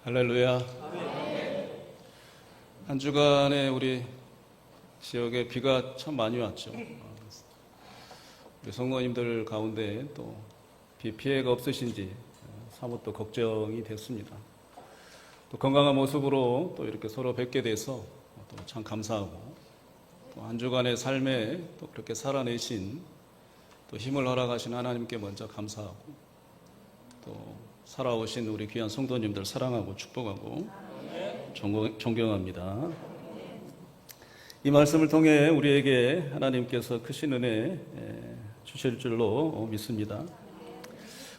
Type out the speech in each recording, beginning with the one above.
할렐루야. 한 주간에 우리 지역에 비가 참 많이 왔죠. 우리 성도님들 가운데 또 비 피해가 없으신지 사뭇 또 걱정이 됐습니다. 또 건강한 모습으로 또 이렇게 서로 뵙게 돼서 또 참 감사하고, 또 한 주간의 삶에 또 그렇게 살아내신 또 힘을 허락하신 하나님께 먼저 감사하고, 또 살아오신 우리 귀한 성도님들 사랑하고 축복하고 존경합니다. 이 말씀을 통해 우리에게 하나님께서 크신 은혜 주실 줄로 믿습니다.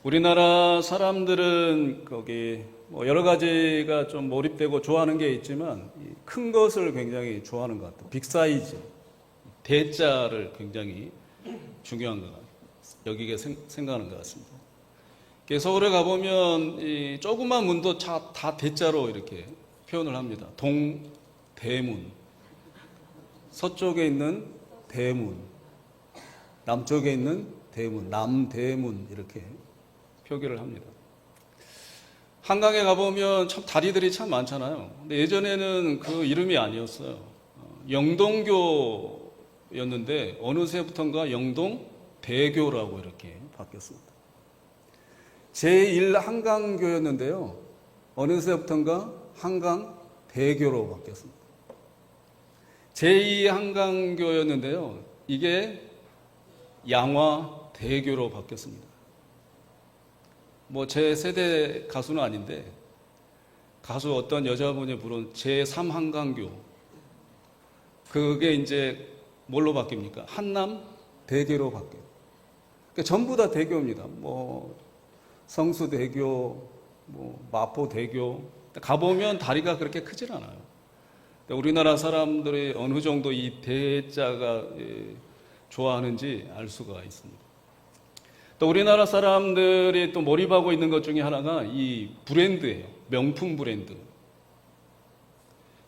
우리나라 사람들은 거기 여러 가지가 좀 몰입되고 좋아하는 게 있지만 큰 것을 굉장히 좋아하는 것 같아요. 빅사이즈, 대자를 굉장히 중요한 것 같아요. 여기에 생각하는 것 같습니다. 서울에 가보면 이 조그만 문도 다 대자로 이렇게 표현을 합니다. 동대문, 서쪽에 있는 대문, 남쪽에 있는 대문, 남대문 이렇게 표기를 합니다. 한강에 가보면 참 다리들이 참 많잖아요. 근데 예전에는 그 이름이 아니었어요. 영동교였는데 어느새부턴가 영동대교라고 이렇게 바뀌었습니다. 제1한강교였는데요. 어느새부턴가 한강대교로 바뀌었습니다. 제2한강교였는데요. 이게 양화대교로 바뀌었습니다. 제 세대 가수는 아닌데 가수 어떤 여자분이 부른 제3한강교, 그게 이제 뭘로 바뀝니까? 한남대교로 바뀌어요. 그러니까 전부 다 대교입니다. 성수대교, 마포대교. 가보면 다리가 그렇게 크질 않아요. 우리나라 사람들이 어느 정도 이 대자가 좋아하는지 알 수가 있습니다. 또 우리나라 사람들이 또 몰입하고 있는 것 중에 하나가 이 브랜드예요. 명품 브랜드.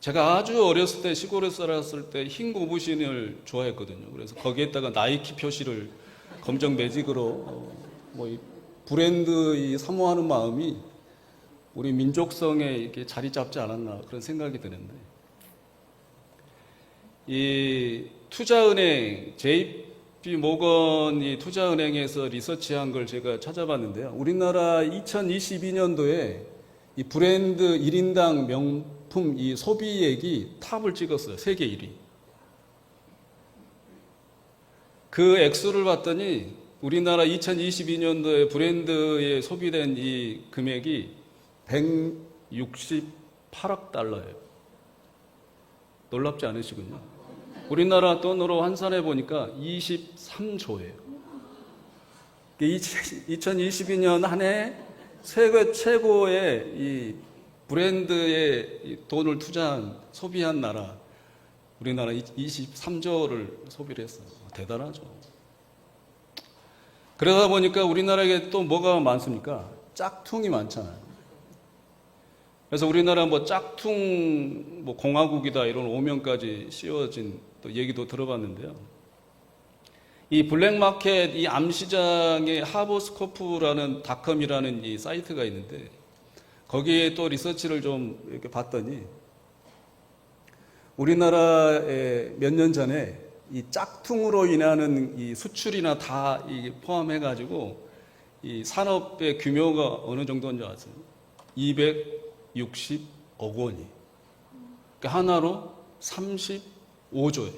제가 아주 어렸을 때 시골에 살았을 때 흰 고무신을 좋아했거든요. 그래서 거기에다가 나이키 표시를 검정 매직으로 이 브랜드 이 사모하는 마음이 우리 민족성에 이렇게 자리 잡지 않았나 그런 생각이 드는데, 이 투자은행 JP모건이 투자은행에서 리서치한 걸 제가 찾아봤는데요. 우리나라 2022년도에 이 브랜드 1인당 명품 이 소비액이 탑을 찍었어요. 세계 1위. 그 액수를 봤더니 우리나라 2022년도에 브랜드에 소비된 이 금액이 168억 달러예요. 놀랍지 않으시군요. 우리나라 돈으로 환산해 보니까 23조예요. 2022년 한 해 세계 최고의 이 브랜드에 돈을 투자한, 소비한 나라, 우리나라 23조를 소비를 했어요. 대단하죠. 그러다 보니까 우리나라에 또 뭐가 많습니까? 짝퉁이 많잖아요. 그래서 우리나라 짝퉁 공화국이다 이런 오명까지 씌워진 또 얘기도 들어봤는데요. 이 블랙마켓 이 암시장에 하버스코프라는 닷컴이라는 이 사이트가 있는데, 거기에 또 리서치를 좀 이렇게 봤더니 우리나라에 몇 년 전에 이 짝퉁으로 인하는 이 수출이나 다 포함해 가지고 이 산업의 규모가 어느 정도인지 아세요? 260억 원이. 그러니까 하나로 35조예요.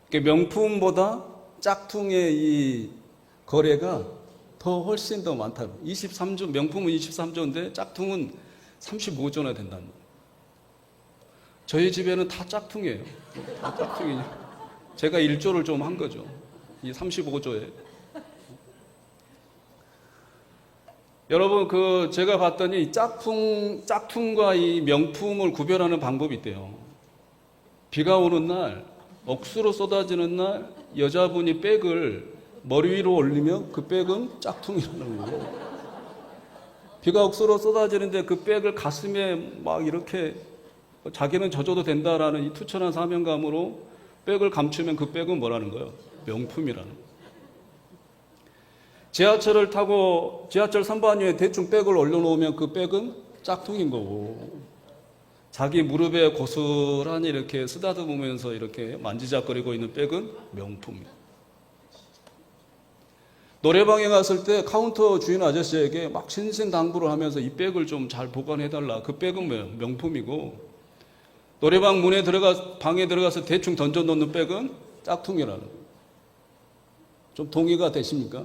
그러니까 명품보다 짝퉁의 이 거래가 훨씬 더 많다고. 23조, 명품은 23조인데 짝퉁은 35조나 된다는 거예요. 저희 집에는 다 짝퉁이에요. 다 짝퉁이냐. 제가 1조를 좀 한 거죠. 이 35조에. 여러분, 제가 봤더니 짝퉁과 이 명품을 구별하는 방법이 있대요. 비가 오는 날, 억수로 쏟아지는 날, 여자분이 백을 머리 위로 올리면 그 백은 짝퉁이라는 거예요. 비가 억수로 쏟아지는데 그 백을 가슴에 막 이렇게 자기는 젖어도 된다라는 이 투철한 사명감으로 백을 감추면 그 백은 뭐라는 거예요? 명품이라는 거예요. 지하철을 타고 지하철 선반 위에 대충 백을 올려놓으면 그 백은 짝퉁인 거고, 자기 무릎에 고스란히 이렇게 쓰다듬으면서 이렇게 만지작거리고 있는 백은 명품이에요. 노래방에 갔을 때 카운터 주인 아저씨에게 막 신신당부를 하면서 이 백을 좀 잘 보관해달라. 그 백은 명품이고, 노래방 방에 들어가서 대충 던져놓는 백은 짝퉁이라는 거예요. 좀 동의가 되십니까?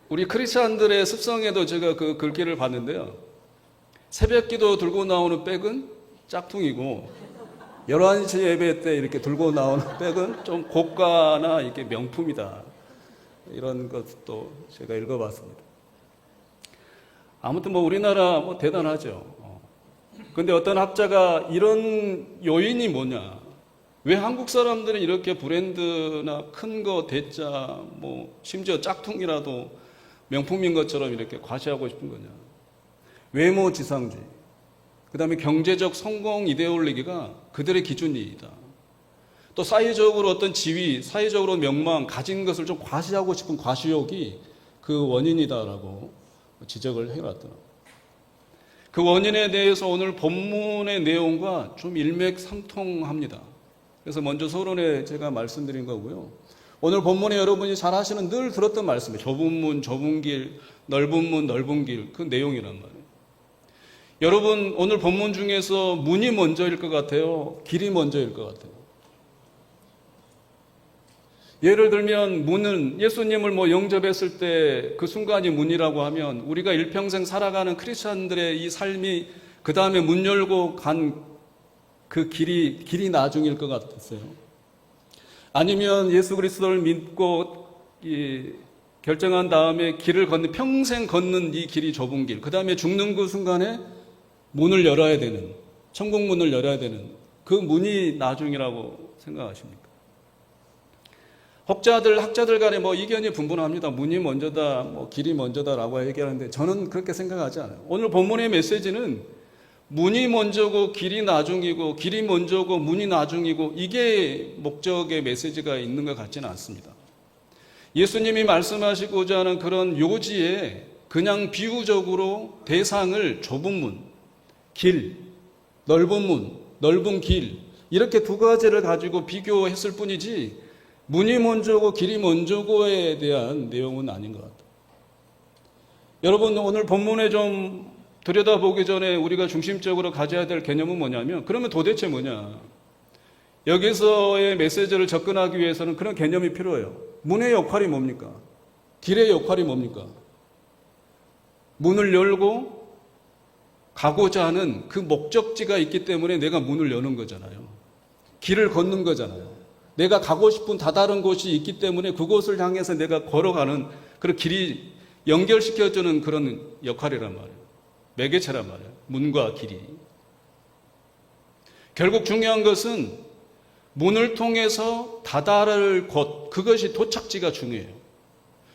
우리 크리스찬들의 습성에도 제가 그 글귀를 봤는데요. 새벽 기도 들고 나오는 백은 짝퉁이고, 11시 예배 때 이렇게 들고 나오는 백은 좀 고가나 이렇게 명품이다. 이런 것도 제가 읽어봤습니다. 아무튼 우리나라 대단하죠. 근데 어떤 학자가 이런 요인이 뭐냐. 왜 한국 사람들은 이렇게 브랜드나 큰 거, 대자, 심지어 짝퉁이라도 명품인 것처럼 이렇게 과시하고 싶은 거냐. 외모 지상주의. 그 다음에 경제적 성공 이데올로기가 그들의 기준이다. 또 사회적으로 어떤 지위, 사회적으로 명망, 가진 것을 좀 과시하고 싶은 과시욕이 그 원인이다라고 지적을 해놨더라고요. 그 원인에 대해서 오늘 본문의 내용과 좀 일맥상통합니다. 그래서 먼저 서론에 제가 말씀드린 거고요. 오늘 본문에 여러분이 잘 하시는 늘 들었던 말씀이에요. 좁은 문, 좁은 길, 넓은 문, 넓은 길. 그 내용이란 말이에요. 여러분 오늘 본문 중에서 문이 먼저일 것 같아요? 길이 먼저일 것 같아요? 예를 들면 문은 예수님을 영접했을 때 그 순간이 문이라고 하면 우리가 일평생 살아가는 크리스천들의 이 삶이 그 다음에 문 열고 간 그 길이 나중일 것 같았어요. 아니면 예수 그리스도를 믿고 결정한 다음에 길을 평생 걷는 이 길이 좁은 길, 그 다음에 죽는 그 순간에 문을 열어야 되는, 천국 문을 열어야 되는 그 문이 나중이라고 생각하십니까? 학자들 간에 이견이 분분합니다. 문이 먼저다, 길이 먼저다라고 얘기하는데 저는 그렇게 생각하지 않아요. 오늘 본문의 메시지는 문이 먼저고 길이 나중이고 길이 먼저고 문이 나중이고 이게 목적의 메시지가 있는 것 같지는 않습니다. 예수님이 말씀하시고자 하는 그런 요지에 그냥 비유적으로 대상을 좁은 문, 길, 넓은 문, 넓은 길 이렇게 두 가지를 가지고 비교했을 뿐이지 문이 먼저고 길이 먼저고에 대한 내용은 아닌 것 같아요. 여러분 오늘 본문에 좀 들여다보기 전에 우리가 중심적으로 가져야 될 개념은 뭐냐면 그러면 도대체 뭐냐. 여기서의 메시지를 접근하기 위해서는 그런 개념이 필요해요. 문의 역할이 뭡니까? 길의 역할이 뭡니까? 문을 열고 가고자 하는 그 목적지가 있기 때문에 내가 문을 여는 거잖아요. 길을 걷는 거잖아요. 내가 가고 싶은 다다른 곳이 있기 때문에 그곳을 향해서 내가 걸어가는 그런 길이 연결시켜주는 그런 역할이란 말이에요. 매개체란 말이에요. 문과 길이. 결국 중요한 것은 문을 통해서 다다를 곳, 그것이 도착지가 중요해요.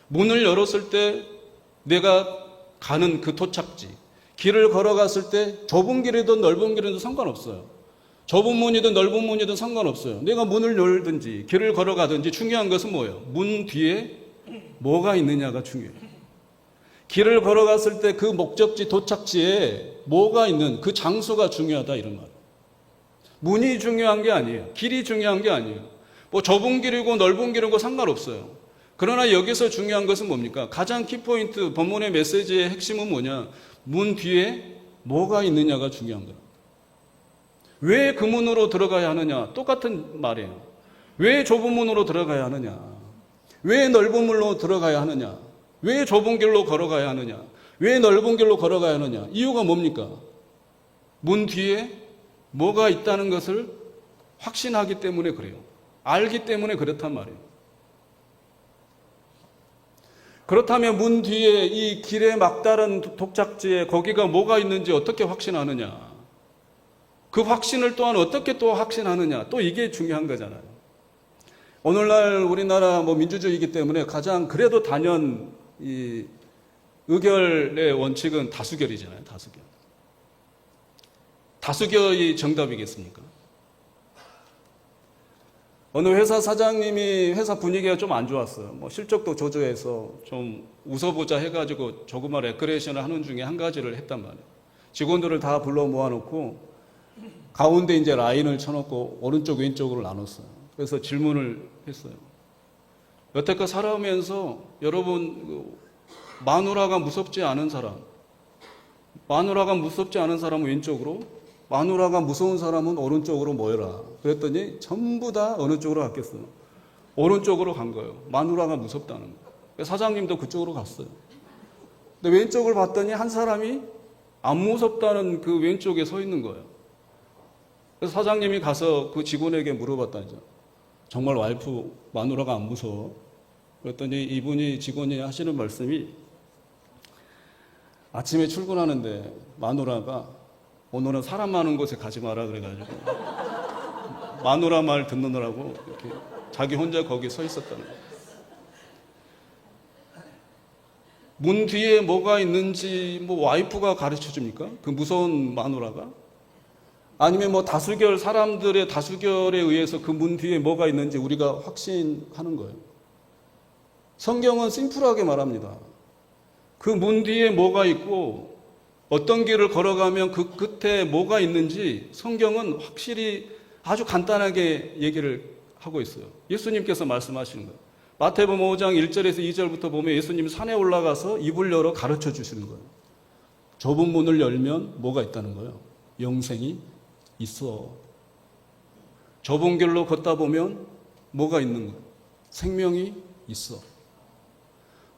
문을 열었을 때 내가 가는 그 도착지, 길을 걸어갔을 때 좁은 길이든 넓은 길이든 상관없어요. 좁은 문이든 넓은 문이든 상관없어요. 내가 문을 열든지 길을 걸어가든지 중요한 것은 뭐예요? 문 뒤에 뭐가 있느냐가 중요해요. 길을 걸어갔을 때 그 목적지 도착지에 뭐가 있는 그 장소가 중요하다 이런 말이에요. 문이 중요한 게 아니에요. 길이 중요한 게 아니에요. 좁은 길이고 넓은 길이고 상관없어요. 그러나 여기서 중요한 것은 뭡니까? 가장 키포인트 본문의 메시지의 핵심은 뭐냐? 문 뒤에 뭐가 있느냐가 중요한 거예요. 왜 그 문으로 들어가야 하느냐? 똑같은 말이에요. 왜 좁은 문으로 들어가야 하느냐? 왜 넓은 문으로 들어가야 하느냐? 왜 좁은 길로 걸어가야 하느냐? 왜 넓은 길로 걸어가야 하느냐? 이유가 뭡니까? 문 뒤에 뭐가 있다는 것을 확신하기 때문에 그래요. 알기 때문에 그렇단 말이에요. 그렇다면 문 뒤에 이 길의 막다른 도착지에 거기가 뭐가 있는지 어떻게 확신하느냐? 그 확신을 또한 어떻게 또 확신하느냐? 또 이게 중요한 거잖아요. 오늘날 우리나라 민주주의이기 때문에 가장 그래도 단연 이 의결의 원칙은 다수결이잖아요. 다수결. 다수결이 정답이겠습니까? 어느 회사 사장님이 회사 분위기가 좀 안 좋았어요. 뭐 실적도 저조해서 좀 웃어보자 해가지고 조그만 레크레이션을 하는 중에 한 가지를 했단 말이에요. 직원들을 다 불러 모아놓고 가운데 이제 라인을 쳐놓고 오른쪽 왼쪽으로 나눴어요. 그래서 질문을 했어요. 여태껏 살아오면서 여러분 마누라가 무섭지 않은 사람, 마누라가 무섭지 않은 사람은 왼쪽으로, 마누라가 무서운 사람은 오른쪽으로 모여라. 그랬더니 전부 다 어느 쪽으로 갔겠어요? 오른쪽으로 간 거예요. 마누라가 무섭다는 거예요. 사장님도 그쪽으로 갔어요. 근데 왼쪽을 봤더니 한 사람이 안 무섭다는 그 왼쪽에 서 있는 거예요. 그래서 사장님이 가서 그 직원에게 물어봤다니죠. 정말 와이프 마누라가 안 무서워? 그랬더니 이분이 직원이 하시는 말씀이 아침에 출근하는데 마누라가 오늘은 사람 많은 곳에 가지 마라 그래가지고 마누라 말 듣느라고 이렇게 자기 혼자 거기 서 있었다는 거예요. 문 뒤에 뭐가 있는지 뭐 와이프가 가르쳐 줍니까? 그 무서운 마누라가? 아니면 뭐 다수결 사람들의 다수결에 의해서 그 문 뒤에 뭐가 있는지 우리가 확신하는 거예요. 성경은 심플하게 말합니다. 그 문 뒤에 뭐가 있고 어떤 길을 걸어가면 그 끝에 뭐가 있는지 성경은 확실히 아주 간단하게 얘기를 하고 있어요. 예수님께서 말씀하시는 거예요. 마태복음 5장 1절에서 2절부터 보면 예수님이 산에 올라가서 입을 열어 가르쳐 주시는 거예요. 좁은 문을 열면 뭐가 있다는 거예요? 영생이 있어. 좁은 길로 걷다 보면 뭐가 있는 거예요? 생명이 있어.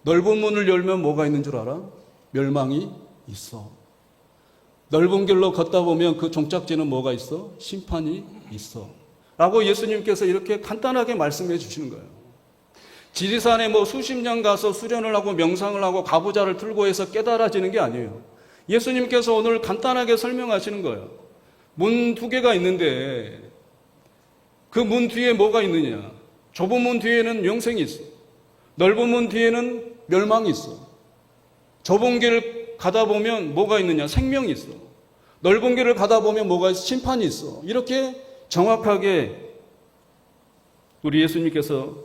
넓은 문을 열면 뭐가 있는 줄 알아? 멸망이 있어. 넓은 길로 걷다 보면 그 종착지는 뭐가 있어? 심판이 있어. 라고 예수님께서 이렇게 간단하게 말씀해 주시는 거예요. 지리산에 뭐 수십 년 가서 수련을 하고 명상을 하고 가부좌를 들고 해서 깨달아지는 게 아니에요. 예수님께서 오늘 간단하게 설명하시는 거예요. 문 두 개가 있는데 그 문 뒤에 뭐가 있느냐? 좁은 문 뒤에는 영생이 있어. 넓은 문 뒤에는 멸망이 있어. 좁은 길 가다 보면 뭐가 있느냐? 생명이 있어. 넓은 길을 가다 보면 뭐가 있어? 심판이 있어. 이렇게 정확하게 우리 예수님께서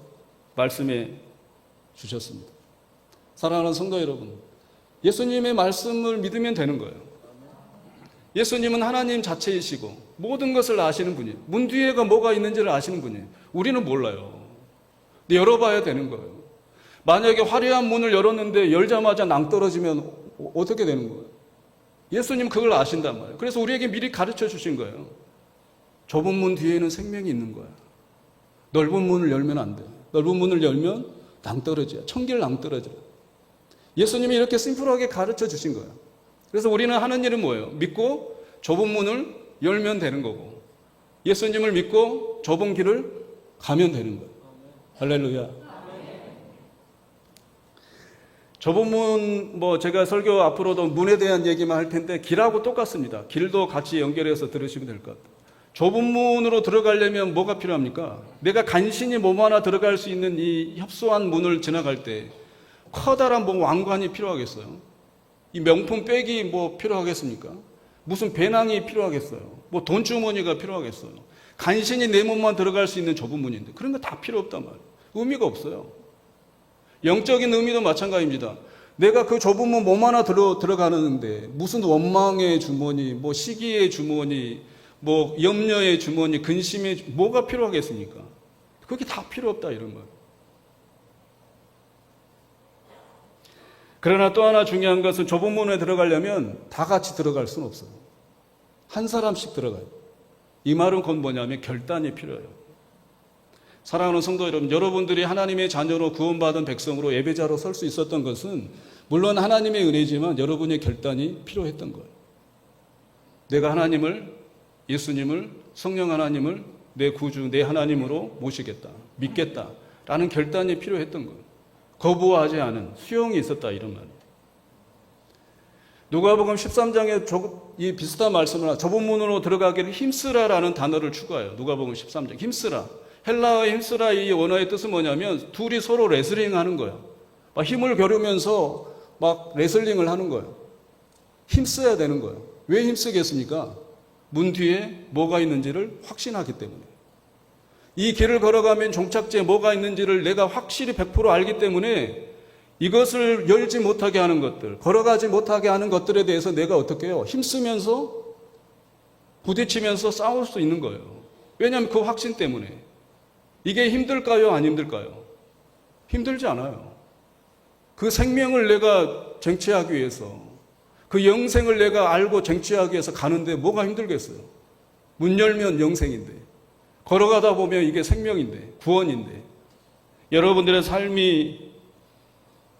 말씀해 주셨습니다. 사랑하는 성도 여러분, 예수님의 말씀을 믿으면 되는 거예요. 예수님은 하나님 자체이시고 모든 것을 아시는 분이에요. 문 뒤에가 뭐가 있는지를 아시는 분이에요. 우리는 몰라요. 근데 열어봐야 되는 거예요. 만약에 화려한 문을 열었는데 열자마자 낭떠러지면 어떻게 되는 거예요? 예수님 그걸 아신단 말이에요. 그래서 우리에게 미리 가르쳐 주신 거예요. 좁은 문 뒤에는 생명이 있는 거야. 넓은 문을 열면 안 돼. 넓은 문을 열면 낭떠러지야. 천길 낭떠러져. 예수님이 이렇게 심플하게 가르쳐 주신 거예요. 그래서 우리는 하는 일은 뭐예요? 믿고 좁은 문을 열면 되는 거고, 예수님을 믿고 좁은 길을 가면 되는 거예요. 할렐루야. 좁은 문, 뭐 제가 설교 앞으로도 문에 대한 얘기만 할 텐데 길하고 똑같습니다. 길도 같이 연결해서 들으시면 될 것 같아요. 좁은 문으로 들어가려면 뭐가 필요합니까? 내가 간신히 몸 하나 들어갈 수 있는 이 협소한 문을 지나갈 때 커다란 뭐 왕관이 필요하겠어요? 이 명품 백이 뭐 필요하겠습니까? 무슨 배낭이 필요하겠어요? 뭐 돈주머니가 필요하겠어요? 간신히 내 몸만 들어갈 수 있는 좁은 문인데 그런 거 다 필요 없단 말이에요. 의미가 없어요. 영적인 의미도 마찬가지입니다. 내가 그 좁은 문 몸 하나 들어가는데 무슨 원망의 주머니, 뭐 시기의 주머니, 뭐 염려의 주머니, 근심의 뭐가 필요하겠습니까? 그게 다 필요 없다 이런 거예요. 그러나 또 하나 중요한 것은 좁은 문에 들어가려면 다 같이 들어갈 수는 없어요. 한 사람씩 들어가요. 이 말은 곧 뭐냐면 결단이 필요해요. 사랑하는 성도 여러분, 여러분들이 하나님의 자녀로 구원받은 백성으로 예배자로 설 수 있었던 것은 물론 하나님의 은혜지만 여러분의 결단이 필요했던 거예요. 내가 하나님을, 예수님을, 성령 하나님을 내 구주, 내 하나님으로 모시겠다, 믿겠다라는 결단이 필요했던 거예요. 거부하지 않은 수용이 있었다 이런 말입니다. 누가복음 13장에 이 비슷한 말씀을 좁은 문으로 들어가기를 힘쓰라라는 단어를 추가해요. 누가복음 13장 힘쓰라. 헬라어의 힘쓰라 이 원어의 뜻은 뭐냐면 둘이 서로 레슬링 하는 거예요. 막 힘을 겨루면서 막 레슬링을 하는 거예요. 힘써야 되는 거예요. 왜 힘쓰겠습니까? 문 뒤에 뭐가 있는지를 확신하기 때문에. 이 길을 걸어가면 종착지에 뭐가 있는지를 내가 확실히 100% 알기 때문에 이것을 열지 못하게 하는 것들, 걸어가지 못하게 하는 것들에 대해서 내가 어떻게 해요? 힘쓰면서 부딪히면서 싸울 수 있는 거예요. 왜냐하면 그 확신 때문에. 이게 힘들까요? 안 힘들까요? 힘들지 않아요. 그 생명을 내가 쟁취하기 위해서, 그 영생을 내가 알고 쟁취하기 위해서 가는데 뭐가 힘들겠어요? 문 열면 영생인데, 걸어가다 보면 이게 생명인데, 구원인데, 여러분들의 삶이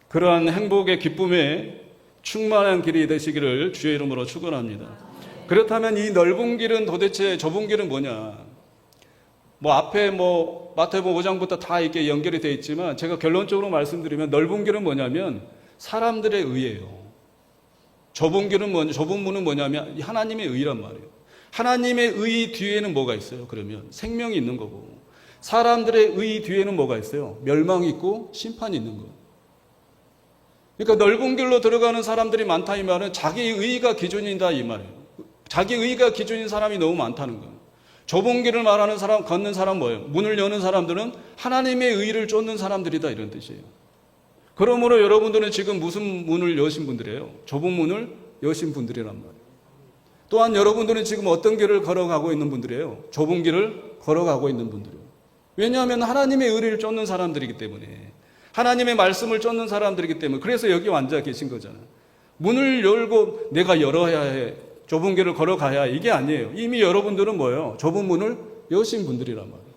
그러한 행복의 기쁨에 충만한 길이 되시기를 주의 이름으로 축원합니다. 그렇다면 이 넓은 길은 도대체 좁은 길은 뭐냐? 앞에 마태복음 5장부터 다 이렇게 연결이 되어 있지만 제가 결론적으로 말씀드리면 넓은 길은 뭐냐면 사람들의 의예요. 좁은 길은 좁은 문은 뭐냐면 하나님의 의란 말이에요. 하나님의 의 뒤에는 뭐가 있어요? 그러면 생명이 있는 거고, 사람들의 의 뒤에는 뭐가 있어요? 멸망이 있고 심판이 있는 거예요. 그러니까 넓은 길로 들어가는 사람들이 많다 이 말은 자기 의가 기준이다 이 말이에요. 자기 의가 기준인 사람이 너무 많다는 거예요. 좁은 길을 말하는 사람, 걷는 사람 뭐예요? 문을 여는 사람들은 하나님의 의를 쫓는 사람들이다 이런 뜻이에요. 그러므로 여러분들은 지금 무슨 문을 여신 분들이에요? 좁은 문을 여신 분들이란 말이에요. 또한 여러분들은 지금 어떤 길을 걸어가고 있는 분들이에요? 좁은 길을 걸어가고 있는 분들이에요. 왜냐하면 하나님의 의를 쫓는 사람들이기 때문에, 하나님의 말씀을 쫓는 사람들이기 때문에, 그래서 여기 앉아 계신 거잖아요. 문을 열고 내가 열어야 해, 좁은 길을 걸어가야 해, 이게 아니에요. 이미 여러분들은 뭐예요? 좁은 문을 여신 분들이란 말이에요.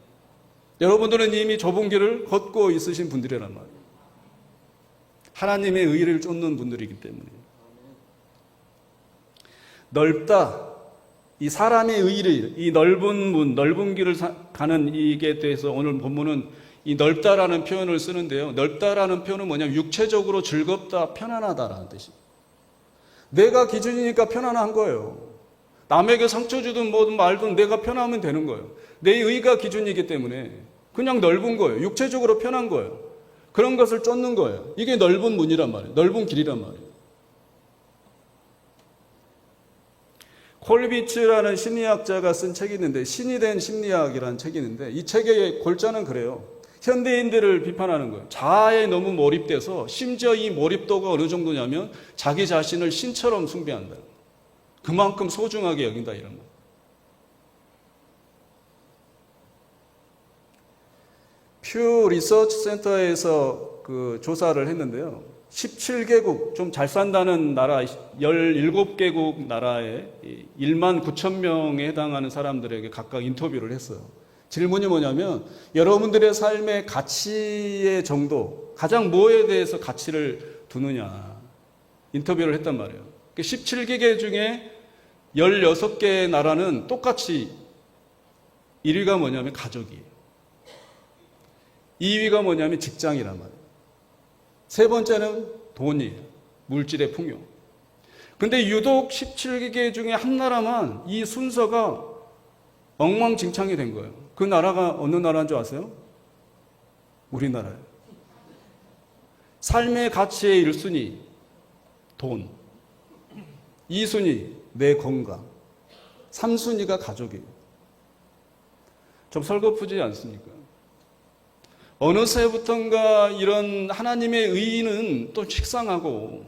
여러분들은 이미 좁은 길을 걷고 있으신 분들이란 말이에요. 하나님의 의를 쫓는 분들이기 때문에. 넓다, 이 사람의 의를, 이 넓은 문, 넓은 길을 가는 이게 대해서 오늘 본문은 이 넓다라는 표현을 쓰는데요. 넓다라는 표현은 뭐냐면 육체적으로 즐겁다, 편안하다라는 뜻입니다. 내가 기준이니까 편안한 거예요. 남에게 상처 주든 뭐든 말든 내가 편하면 되는 거예요. 내 의가 기준이기 때문에 그냥 넓은 거예요. 육체적으로 편한 거예요. 그런 것을 쫓는 거예요. 이게 넓은 문이란 말이에요. 넓은 길이란 말이에요. 콜비츠라는 심리학자가 쓴 책이 있는데, 신이 된 심리학이라는 책이 있는데, 이 책의 골자는 그래요. 현대인들을 비판하는 거예요. 자아에 너무 몰입돼서, 심지어 이 몰입도가 어느 정도냐면 자기 자신을 신처럼 숭배한다. 그만큼 소중하게 여긴다 이런 거예요. 퓨 리서치 센터에서 그 조사를 했는데요. 17개국, 좀 잘 산다는 나라 17개국 나라에 1만 9천 명에 해당하는 사람들에게 각각 인터뷰를 했어요. 질문이 뭐냐면 여러분들의 삶의 가치의 정도, 가장 뭐에 대해서 가치를 두느냐 인터뷰를 했단 말이에요. 17개 중에 16개 나라는 똑같이 1위가 뭐냐면 가족이에요. 2위가 뭐냐면 직장이란 말이에요. 세 번째는 돈이에요. 물질의 풍요. 근데 유독 17개 중에 한 나라만 이 순서가 엉망진창이 된 거예요. 그 나라가 어느 나라인 줄 아세요? 우리나라예요. 삶의 가치의 1순위, 돈. 2순위, 내 건강. 3순위가 가족이에요. 좀 설거프지 않습니까? 어느새부턴가 이런 하나님의 의는 또 식상하고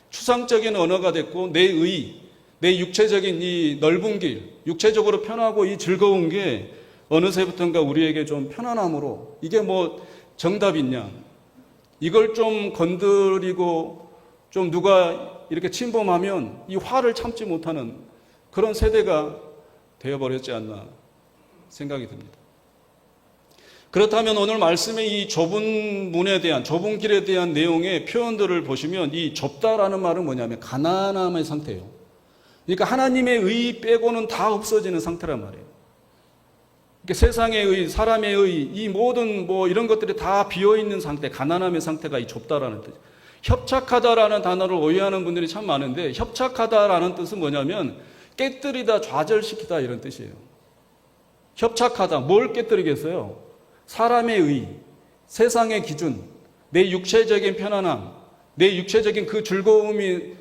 추상적인 언어가 됐고, 내 의, 내 육체적인 이 넓은 길, 육체적으로 편하고 이 즐거운 게 어느새부턴가 우리에게 좀 편안함으로, 이게 뭐 정답이냐, 이걸 좀 건드리고 좀 누가 이렇게 침범하면 이 화를 참지 못하는 그런 세대가 되어버렸지 않나 생각이 듭니다. 그렇다면 오늘 말씀의 이 좁은 문에 대한, 좁은 길에 대한 내용의 표현들을 보시면 이 좁다라는 말은 뭐냐면 가난함의 상태예요. 그러니까 하나님의 의 빼고는 다 없어지는 상태란 말이에요. 그러니까 세상의 의, 사람의 의, 이 모든 뭐 이런 것들이 다 비어있는 상태, 가난함의 상태가 이 좁다라는 뜻. 협착하다라는 단어를 오해하는 분들이 참 많은데, 협착하다라는 뜻은 뭐냐면 깨뜨리다, 좌절시키다 이런 뜻이에요. 협착하다, 뭘 깨뜨리겠어요? 사람의 의, 세상의 기준, 내 육체적인 편안함, 내 육체적인 그 즐거움이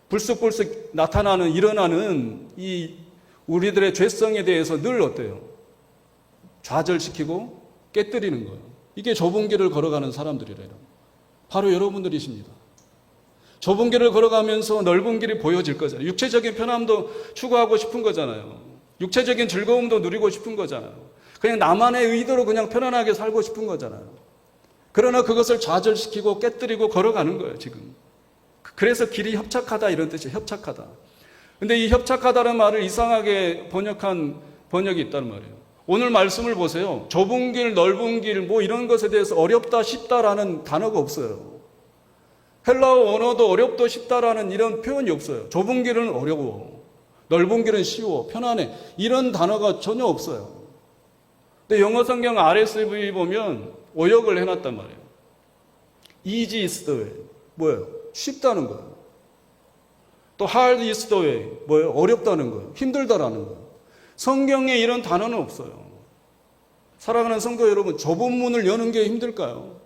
불쑥불쑥 나타나는, 일어나는 이 우리들의 죄성에 대해서 늘 어때요? 좌절시키고 깨뜨리는 거예요. 이게 좁은 길을 걸어가는 사람들이래요. 바로 여러분들이십니다. 좁은 길을 걸어가면서 넓은 길이 보여질 거잖아요. 육체적인 편함도 추구하고 싶은 거잖아요. 육체적인 즐거움도 누리고 싶은 거잖아요. 그냥 나만의 의도로 그냥 편안하게 살고 싶은 거잖아요. 그러나 그것을 좌절시키고 깨뜨리고 걸어가는 거예요, 지금. 그래서 길이 협착하다 이런 뜻이에요. 협착하다. 근데 이 협착하다는 말을 이상하게 번역한 번역이 있다는 말이에요. 오늘 말씀을 보세요. 좁은 길, 넓은 길, 뭐 이런 것에 대해서 어렵다, 쉽다라는 단어가 없어요. 헬라어 언어도 어렵다, 쉽다라는 이런 표현이 없어요. 좁은 길은 어려워. 넓은 길은 쉬워. 편안해. 이런 단어가 전혀 없어요. 근데 영어 성경 RSV 보면 오역을 해놨단 말이에요. Easy is the way. 뭐예요? 쉽다는 거예요. 또 hard is the way. 뭐예요? 어렵다는 거예요. 힘들다라는 거예요. 성경에 이런 단어는 없어요. 사랑하는 성도 여러분, 좁은 문을 여는 게 힘들까요?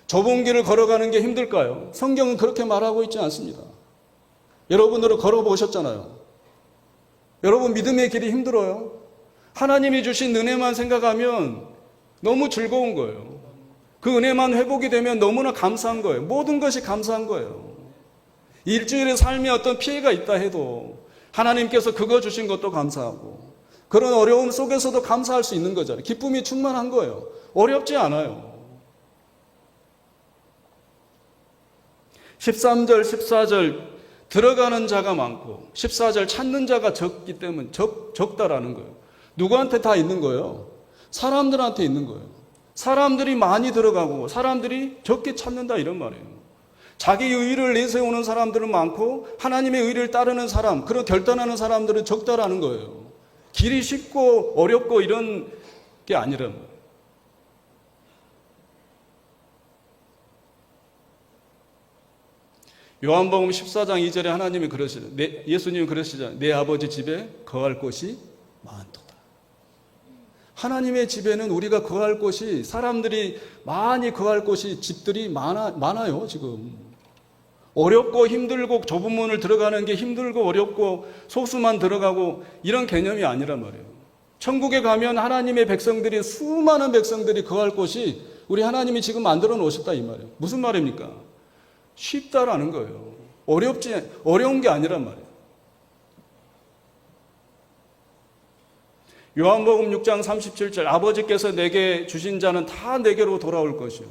좁은 길을 걸어가는 게 힘들까요? 성경은 그렇게 말하고 있지 않습니다. 여러분들은 걸어보셨잖아요. 여러분 믿음의 길이 힘들어요? 하나님이 주신 은혜만 생각하면 너무 즐거운 거예요. 그 은혜만 회복이 되면 너무나 감사한 거예요. 모든 것이 감사한 거예요. 일주일의 삶에 어떤 피해가 있다 해도 하나님께서 그거 주신 것도 감사하고 그런 어려움 속에서도 감사할 수 있는 거잖아요. 기쁨이 충만한 거예요. 어렵지 않아요. 13절, 14절 들어가는 자가 많고 14절 찾는 자가 적기 때문에 적다라는 거예요. 누구한테 다 있는 거예요? 사람들한테 있는 거예요. 사람들이 많이 들어가고 사람들이 적게 찾는다 이런 말이에요. 자기 의의를 내세우는 사람들은 많고 하나님의 의의를 따르는 사람, 그런 결단하는 사람들은 적다라는 거예요. 길이 쉽고 어렵고 이런 게 아니란 말이에요. 요한복음 14장 2절에 하나님이 그러시죠. 예수님이 그러시잖아요. 내 아버지 집에 거할 곳이 많도다. 하나님의 집에는 우리가 거할 곳이, 사람들이 많이 거할 곳이, 집들이 많아요, 지금. 어렵고 힘들고 좁은 문을 들어가는 게 힘들고 어렵고 소수만 들어가고 이런 개념이 아니란 말이에요. 천국에 가면 하나님의 백성들이, 수많은 백성들이 거할 곳이 우리 하나님이 지금 만들어 놓으셨다 이 말이에요. 무슨 말입니까? 쉽다라는 거예요. 어려운 게 아니란 말이에요. 요한복음 6장 37절 아버지께서 내게 주신 자는 다 내게로 돌아올 것이요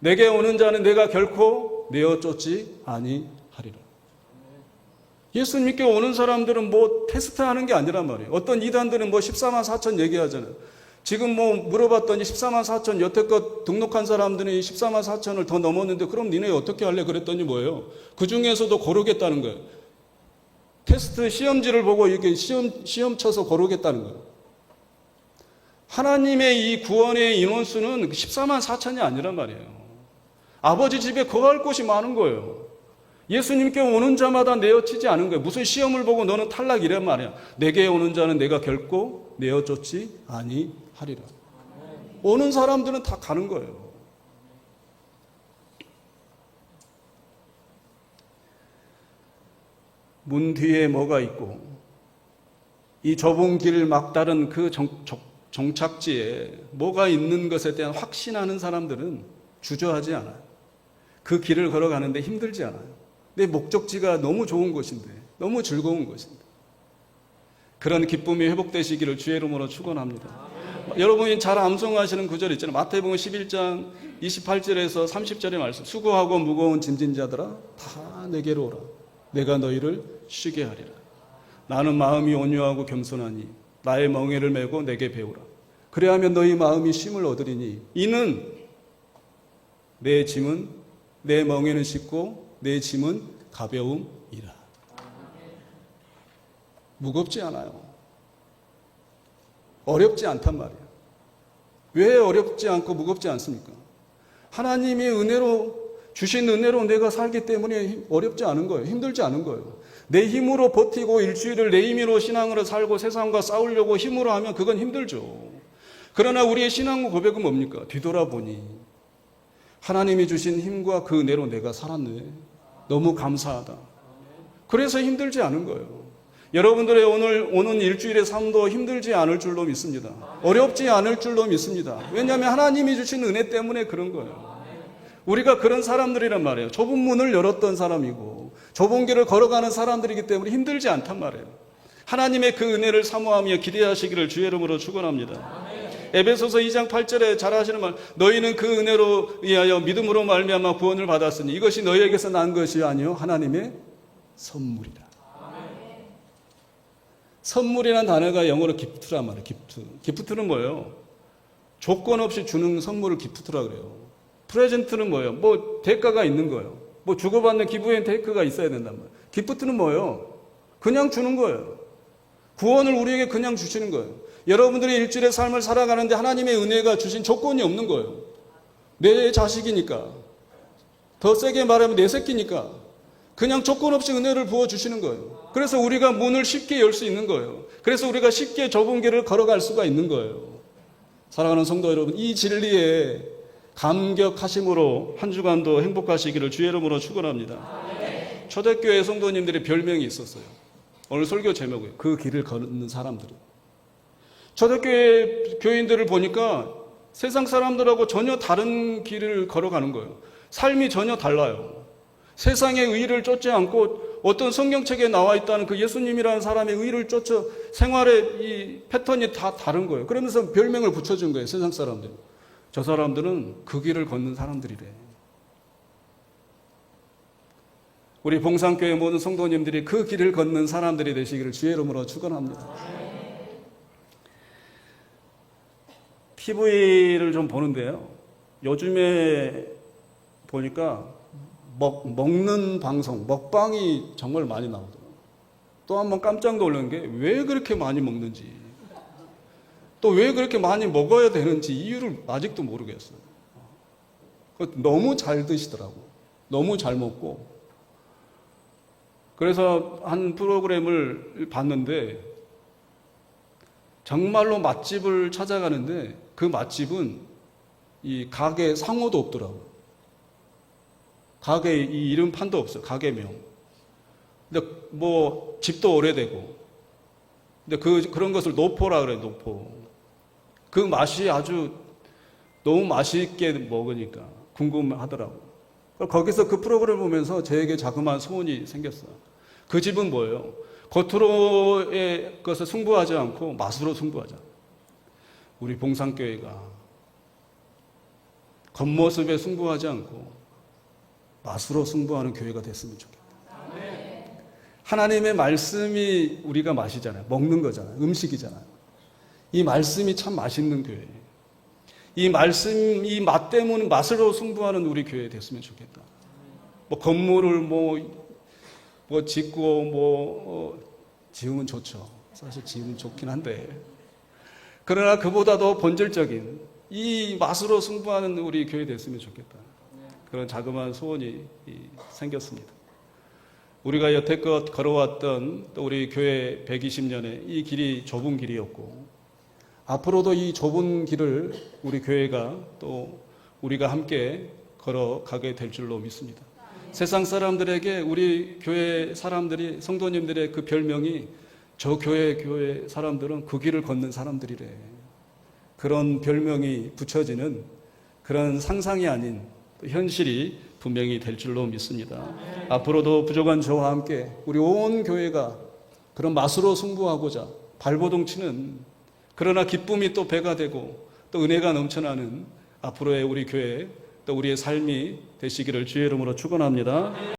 내게 오는 자는 내가 결코 내어 쫓지 아니하리라. 예수님께 오는 사람들은 뭐 테스트하는 게 아니란 말이에요. 어떤 이단들은 뭐 14만 4천 얘기하잖아요. 지금 뭐 물어봤더니 14만 4천 여태껏 등록한 사람들이 14만 4천을 더 넘었는데 그럼 니네 어떻게 할래? 그랬더니 뭐예요? 그 중에서도 고르겠다는 거예요. 테스트 시험지를 보고 이렇게 시험 쳐서 고르겠다는 거예요. 하나님의 이 구원의 인원수는 14만 4천이 아니란 말이에요. 아버지 집에 거할 곳이 많은 거예요. 예수님께 오는 자마다 내어치지 않은 거예요. 무슨 시험을 보고 너는 탈락 이란 말이야. 내게 오는 자는 내가 결코 내어쫓지 아니하리라. 오는 사람들은 다 가는 거예요. 문 뒤에 뭐가 있고 이 좁은 길 막다른 그 정착지에 뭐가 있는 것에 대한 확신하는 사람들은 주저하지 않아요. 그 길을 걸어가는데 힘들지 않아요. 내 목적지가 너무 좋은 곳인데, 너무 즐거운 곳인데. 그런 기쁨이 회복되시기를 주의 이름으로 축원합니다. 여러분이 잘 암송하시는 구절 있잖아요. 마태복음 11장 28절에서 30절의 말씀. 수고하고 무거운 짐진 자들아 다 내게로 오라. 내가 너희를 쉬게 하리라. 나는 마음이 온유하고 겸손하니 나의 멍에를 메고 내게 배우라. 그래야면 너희 마음이 쉼을 얻으리니 이는 내 짐은 내 멍에는 쉽고 내 짐은 가벼움이라. 무겁지 않아요. 어렵지 않단 말이에요. 왜 어렵지 않고 무겁지 않습니까? 하나님의 은혜로 주신 은혜로 내가 살기 때문에 어렵지 않은 거예요. 힘들지 않은 거예요. 내 힘으로 버티고 일주일을 내 힘으로 신앙으로 살고 세상과 싸우려고 힘으로 하면 그건 힘들죠. 그러나 우리의 신앙 고백은 뭡니까? 뒤돌아보니 하나님이 주신 힘과 그 은혜로 내가 살았네. 너무 감사하다. 그래서 힘들지 않은 거예요. 여러분들의 오늘 오는 일주일의 삶도 힘들지 않을 줄로 믿습니다. 어렵지 않을 줄로 믿습니다. 왜냐하면 하나님이 주신 은혜 때문에 그런 거예요. 우리가 그런 사람들이란 말이에요. 좁은 문을 열었던 사람이고 좁은 길을 걸어가는 사람들이기 때문에 힘들지 않단 말이에요. 하나님의 그 은혜를 사모하며 기대하시기를 주의 이름으로 축원합니다. 에베소서 2장 8절에 잘 아시는 말, 너희는 그 은혜로 인하여 믿음으로 말미암아 구원을 받았으니 이것이 너희에게서 난 것이 아니요 하나님의 선물이라. 선물이라는 단어가 영어로 기프트란 말이에요. 기프트는 뭐예요? 조건 없이 주는 선물을 기프트라 그래요. 프레젠트는 뭐예요? 뭐 대가가 있는 거예요. 뭐 주고받는 기브앤 테이크가 있어야 된단 말이에요. 기프트는 뭐예요? 그냥 주는 거예요. 구원을 우리에게 그냥 주시는 거예요. 여러분들이 일주일의 삶을 살아가는데 하나님의 은혜가 주신 조건이 없는 거예요. 내 자식이니까, 더 세게 말하면 내 새끼니까 그냥 조건 없이 은혜를 부어주시는 거예요. 그래서 우리가 문을 쉽게 열 수 있는 거예요. 그래서 우리가 쉽게 좁은 길을 걸어갈 수가 있는 거예요. 사랑하는 성도 여러분, 이 진리에 감격하심으로 한 주간도 행복하시기를 주의 이름으로 축원합니다. 초대교회 성도님들의 별명이 있었어요. 오늘 설교 제목이에요. 그 길을 걷는 사람들이. 초대교회 교인들을 보니까 세상 사람들하고 전혀 다른 길을 걸어가는 거예요. 삶이 전혀 달라요. 세상의 의의를 쫓지 않고 어떤 성경책에 나와 있다는 그 예수님이라는 사람의 의의를 쫓아 생활의 이 패턴이 다 다른 거예요. 그러면서 별명을 붙여준 거예요. 세상 사람들. 저 사람들은 그 길을 걷는 사람들이래. 우리 봉산교회 모든 성도님들이 그 길을 걷는 사람들이 되시기를 주의 이름으로 축원합니다. TV를 좀 보는데요. 요즘에 보니까 먹는 방송, 먹방이 정말 많이 나오더라고요. 또 한 번 깜짝 놀란 게 왜 그렇게 많이 먹는지, 또 왜 그렇게 많이 먹어야 되는지 이유를 아직도 모르겠어요. 너무 잘 드시더라고요. 너무 잘 먹고. 그래서 한 프로그램을 봤는데 정말로 맛집을 찾아가는데 그 맛집은 이 가게 상호도 없더라고요. 가게 이 이름판도 없어요. 가게명. 근데 뭐 집도 오래되고. 근데 그런 것을 노포라 그래요. 노포. 그 맛이 아주 너무 맛있게 먹으니까 궁금하더라고요. 거기서 그 프로그램을 보면서 저에게 자그마한 소원이 생겼어요. 그 집은 뭐예요? 겉으로의 것을 승부하지 않고 맛으로 승부하자. 우리 봉산교회가 겉모습에 승부하지 않고 맛으로 승부하는 교회가 됐으면 좋겠다. 하나님의 말씀이 우리가 맛이잖아요. 먹는 거잖아요. 음식이잖아요. 이 말씀이 참 맛있는 교회예요. 이 말씀, 이 맛 때문에 맛으로 승부하는 우리 교회 됐으면 좋겠다. 뭐 건물을 뭐 짓고 지으면 좋죠. 사실 지으면 좋긴 한데. 그러나 그보다 더 본질적인 이 맛으로 승부하는 우리 교회 됐으면 좋겠다. 그런 자그마한 소원이 생겼습니다. 우리가 여태껏 걸어왔던 또 우리 교회 120년의 이 길이 좁은 길이었고 앞으로도 이 좁은 길을 우리 교회가 또 우리가 함께 걸어가게 될 줄로 믿습니다. 세상 사람들에게 우리 교회 사람들이 성도님들의 그 별명이 저 교회 사람들은 그 길을 걷는 사람들이래. 그런 별명이 붙여지는 그런 상상이 아닌 현실이 분명히 될 줄로 믿습니다. 앞으로도 부족한 저와 함께 우리 온 교회가 그런 맛으로 승부하고자 발버둥 치는 그러나 기쁨이 또 배가 되고 또 은혜가 넘쳐나는 앞으로의 우리 교회 또 우리의 삶이 되시기를 주의 이름으로 축원합니다.